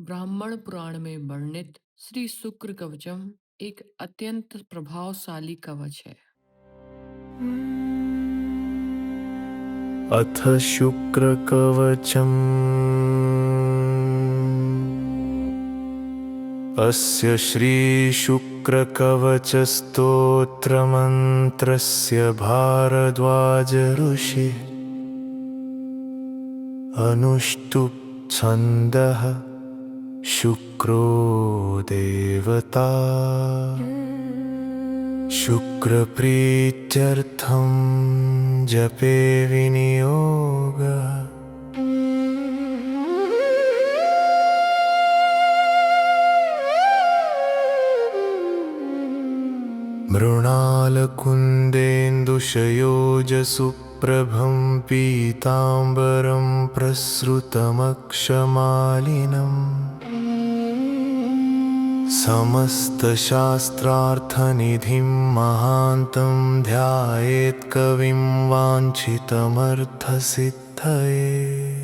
ब्राह्मण पुराण में वर्णित श्री शुक्र कवचम एक अत्यंत प्रभावशाली कवच है। अथ शुक्रकवचम्। अस्य श्रीशुक्रकवचस्तोत्रमन्त्रस्य भारद्वाज ऋषिः अनुष्टुप् छन्दः शुक्रो देवता। शुक्रप्रीत्यर्थं जपे विनियोगः। मृणालकुन्देन्दुशयोजसुप्रभं पीताम्बरं प्रसृतमक्षमालिनम् समस्तशास्त्रार्थनिधिं महान्तं ध्यायेत्कविं वाञ्छितमर्थसिद्धये।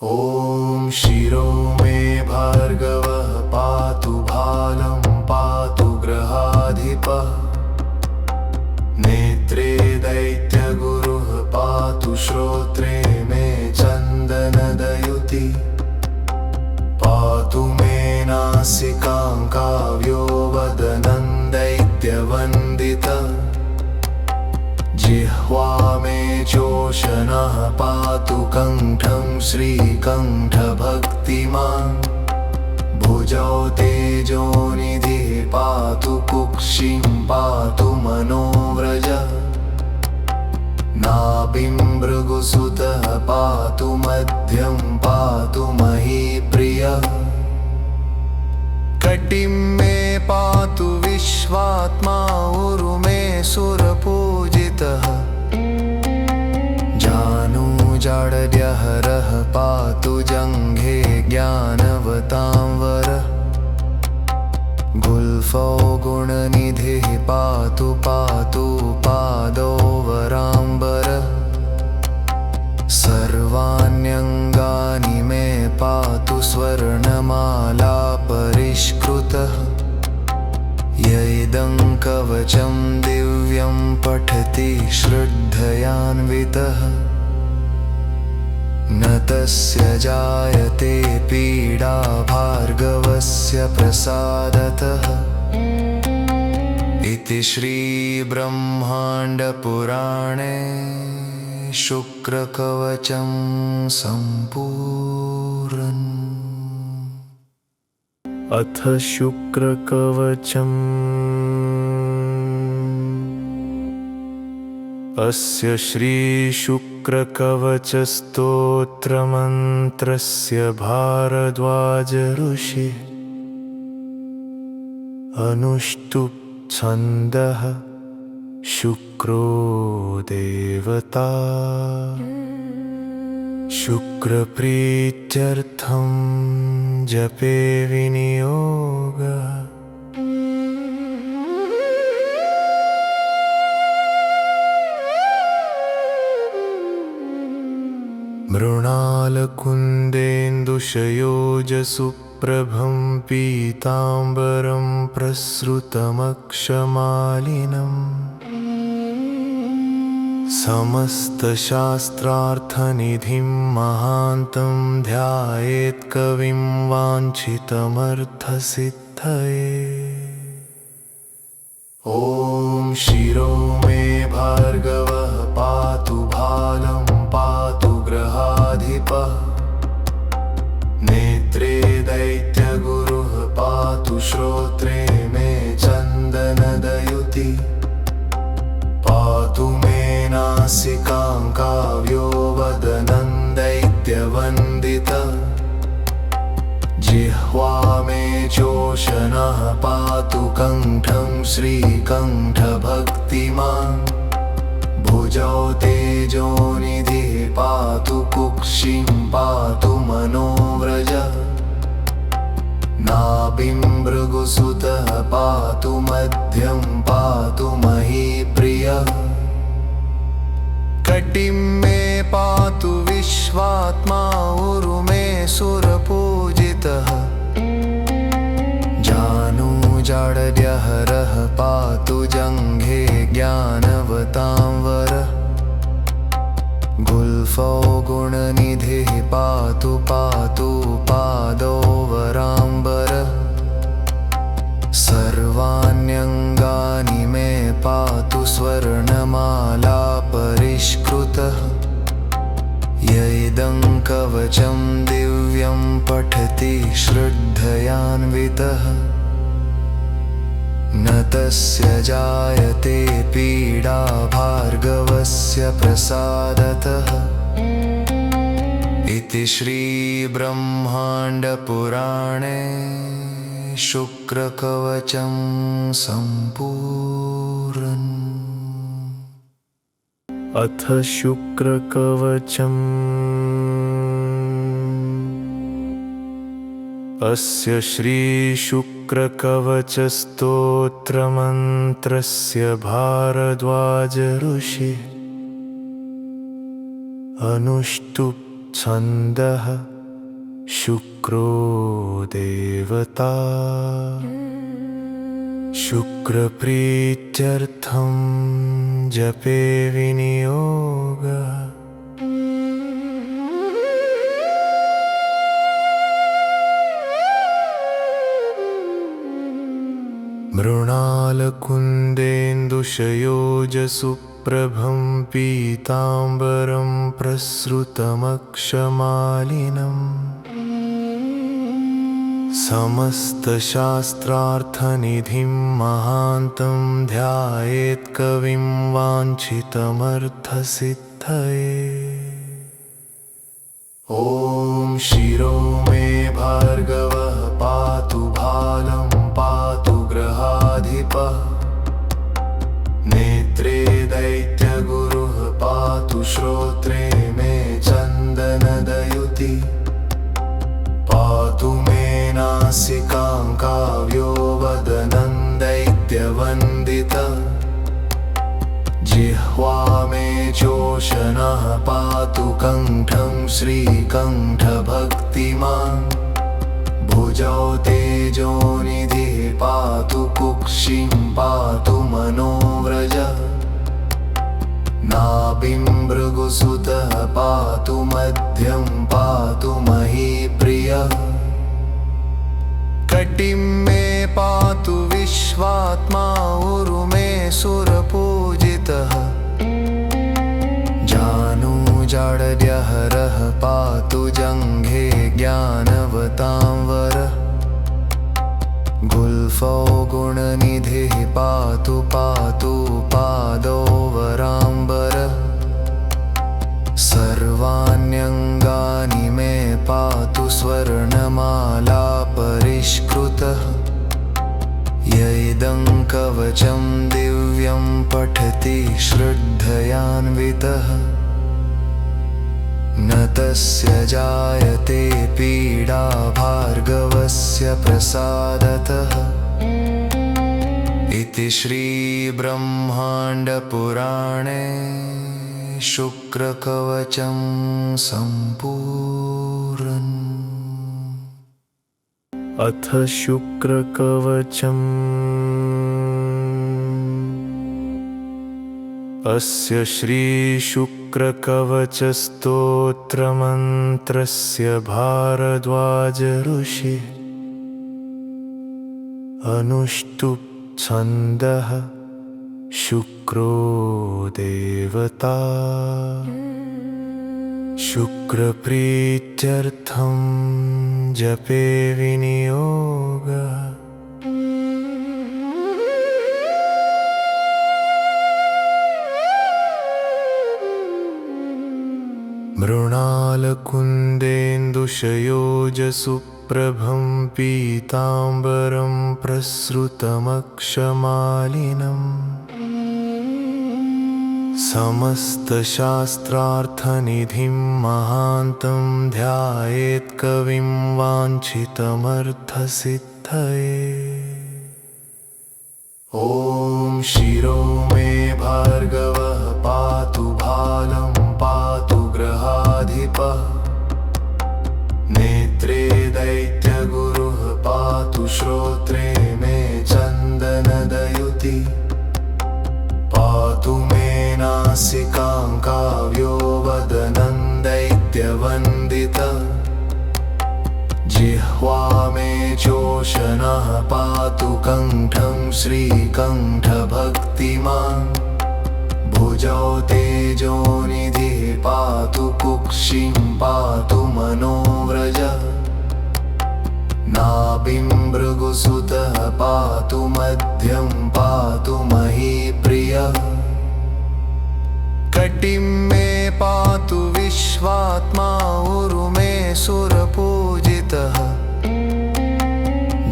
ॐ शिरो मे भार्गवः पातु भालं पातु ग्रहाधिपः। नेत्रे दैत्यगुरुः पातु श्रोत्रे मे चन्दनदयुति। पातु मे नासिकां काव्यो वदनं दैत्यवन्दितः। जिह्वा मे चोषणः पातु कण्ठं श्रीकण्ठभक्तिमान्। भुजौ तेजोनिधिः पातु कुक्षिं पातु मनोव्रजः। नाभिं भृगुसुतः पातु मध्यं पातु महीप्रियः। कटिं मे पातु विश्वात्मा उरु मे सुरपूजितः। जानुजाड्यहरः पातु जङ्घे ज्ञानवतां वरः। गुल्फौ गुणनिधिः पातु पातु पादौ वराम्बरः। सर्वाण्यङ्गानि मे पातु स्वर्णमाला परिष्कृतः। यैदं कवचं दिव्यं पठति श्रद्धयान्वितः। न तस्य जायते पीडा भार्गवस्य प्रसादतः। इति श्रीब्रह्माण्डपुराणे शुक्रकवचं सम्पूर्णम्। अथ शुक्रकवचम्। अस्य श्रीशुक्रकवचस्तोत्रमन्त्रस्य भारद्वाज ऋषिः अनुष्टुप् छन्दः शुक्रो देवता। शुक्रप्रीत्यर्थं जपे विनियोगः। मृणालकुन्देन्दुशयोजसुप्रभं पीताम्बरं प्रसृतमक्षमालिनम् समस्तशास्त्रार्थनिधिं महान्तं ध्यायेत्कविं वाञ्छितमर्थसिद्धये। ॐ शिरो मे भार्गवः पातु भालं पातु ग्रहाधिपः। नेत्रे दैत्यगुरुः पातु श्रोत्रे मे चन्दनदयुति। पातु मे नासिकां काव्यो वदनं दैत्यवन्दितः। जिह्वा मे चोषणः पातु कण्ठं श्रीकण्ठभक्तिमान्। भुजौ तेजोनिधिः पातु कुक्षिं पातु मनोव्रजः। नाभिं भृगुसुतः पातु मध्यं पातु महीप्रियः। कटिं मे पातु विश्वात्मा उरु मे सुरपूजितः। गुणनिधिः पातु पातु पादोवराम्बरः सर्वाण्यङ्गानि मे पातु स्वर्णमाला परिष्कृतः य इदं कवचं दिव्यं पठति श्रद्धयान्वितः न तस्य जायते पीडा भार्गवस्य प्रसादतः इति श्रीब्रह्माण्डपुराणे शुक्रकवचं सम्पूर्णम्। अथ शुक्रकवचम्। अस्य श्रीशुक्रकवचस्तोत्रमन्त्रस्य भारद्वाज ऋषिः अनुष्टुप् छन्दः शुक्रो देवता शुक्रप्रीत्यर्थं जपे विनियोगः। मृणालकुन्देन्दुशयोजसुप्रभं पीताम्बरं प्रसृतमक्षमालिनम् समस्तशास्त्रार्थनिधिं महान्तं ध्यायेत्कविं वाञ्छितमर्थसिद्धये। ॐ शिरो मे भार्गवः पातु भालं पातु ग्रहाधिपः नेत्रे दैत्यगुरुः पातु श्रोत्रे मे चन्दनदयुति पातु मे नासिकां काव्यो वदनं दैत्यवन्दितः जिह्वा मे चोषणः पातु कण्ठं श्रीकण्ठभक्तिमान् भुजौ तेजोनिधिः पातु कुक्षिं पातु मनोव्रजः नाभिं भृगुसुतः पातु मध्यं पातु महीप्रियः कटिं मे पातु विश्वात्मा उरुमे सुरपूजितः जानुजाड्यहरः पातु जङ्घे ज्ञानवतां वरः गुल्फौ गुणनिधिः पातु पातु पादोवराम्बरः सर्वाण्यङ्गानि मे पातु स्वर्णमाला परिष्कृतः य इदं कवचं दिव्यं पठति श्रद्धयान्वितः न तस्य जायते पीडा भार्गवस्य प्रसादतः इति श्रीब्रह्माण्डपुराणे शुक्रकवचं सम्पूर्णम्। अथ शुक्रकवचम्। अस्य श्रीशुक्रकवचस्तोत्रमन्त्रस्य भारद्वाज ऋषिः अनुष्टुप् छन्दः शुक्रो देवता शुक्रप्रीत्यर्थं जपे विनियोगः। मृणालकुन्देन्दुशयोजसुप्रभं पीताम्बरं प्रसृतमक्षमालिनम् समस्तशास्त्रार्थनिधिं महान्तं ध्यायेत्कविं वाञ्छितमर्थसिद्धये। ॐ शिरो मे भार्गवः पातु भालं पातु ग्रहाधिपः नेत्रे दैत्यगुरुः पातु श्रोत्रे मे चन्दनदयुति पातु मे नासिकां काव्यो वदनं दैत्यव जिह्वा मे चोषणः पातु कण्ठं श्रीकण्ठभक्तिमान् भुजौ तेजोनिधिः पातु कुक्षिं पातु मनोव्रज नाभिं भृगुसुतः पातु मध्यं पातु महीप्रियः कटिं मे पातु विश्वात्मा उरुमे सुरपूजितः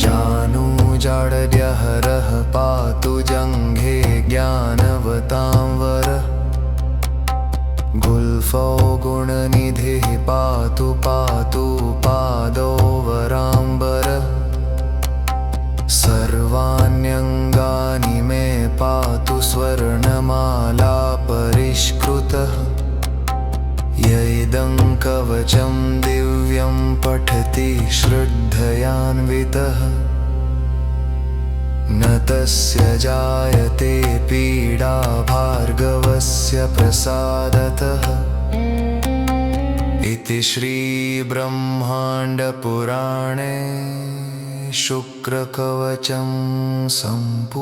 जानुजाड्यहरः पातु जङ्घे ज्ञानवतां वरः गुल्फौ गुणनिधिः पातु पातु पादौ वराम्बरः सर्वाण्यङ्गानि मे पातु स्वर्णमाला परिष्कृतः य इदं कवचं दिव्यं पठति श्रद्धयान्वितः न तस्य जायते पीडा भार्गवस्य प्रसादतः इति श्रीब्रह्माण्डपुराणे शुक्रकवचं सम्पूर्णम्।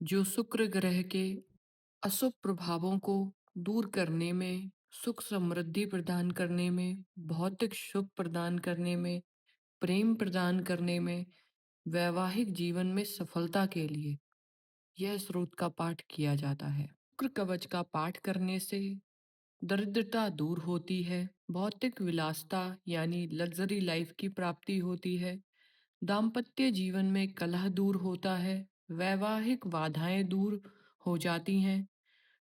जो शुक्र ग्रह के अशुभ प्रभावों को दूर करने में, सुख समृद्धि प्रदान करने में, भौतिक सुख प्रदान करने में, प्रेम प्रदान करने में, वैवाहिक जीवन में सफलता के लिए यह स्रोत का पाठ किया जाता है। शुक्र कवच का पाठ करने से दरिद्रता दूर होती है, भौतिक विलासता यानी लग्जरी लाइफ की प्राप्ति होती है, दाम्पत्य जीवन में कलह दूर होता है, वैवाहिक बाधाएं दूर हो जाती हैं,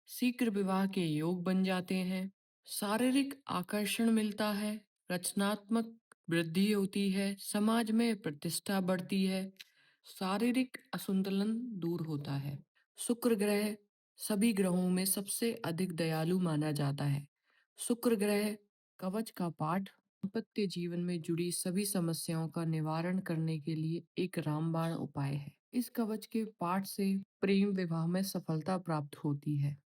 शीघ्र विवाह के योग बन जाते हैं, शारीरिक आकर्षण मिलता है, रचनात्मक वृद्धि होती है, समाज में प्रतिष्ठा बढ़ती है, शारीरिक असंतुलन दूर होता है। शुक्र ग्रह सभी ग्रहों में सबसे अधिक दयालु माना जाता है। शुक्र ग्रह कवच का पाठ दाम्पत्य जीवन में जुड़ी सभी समस्याओं का निवारण करने के लिए एक रामबाण उपाय है। इस कवच के पाठ से प्रेम विवाह में सफलता प्राप्त होती है।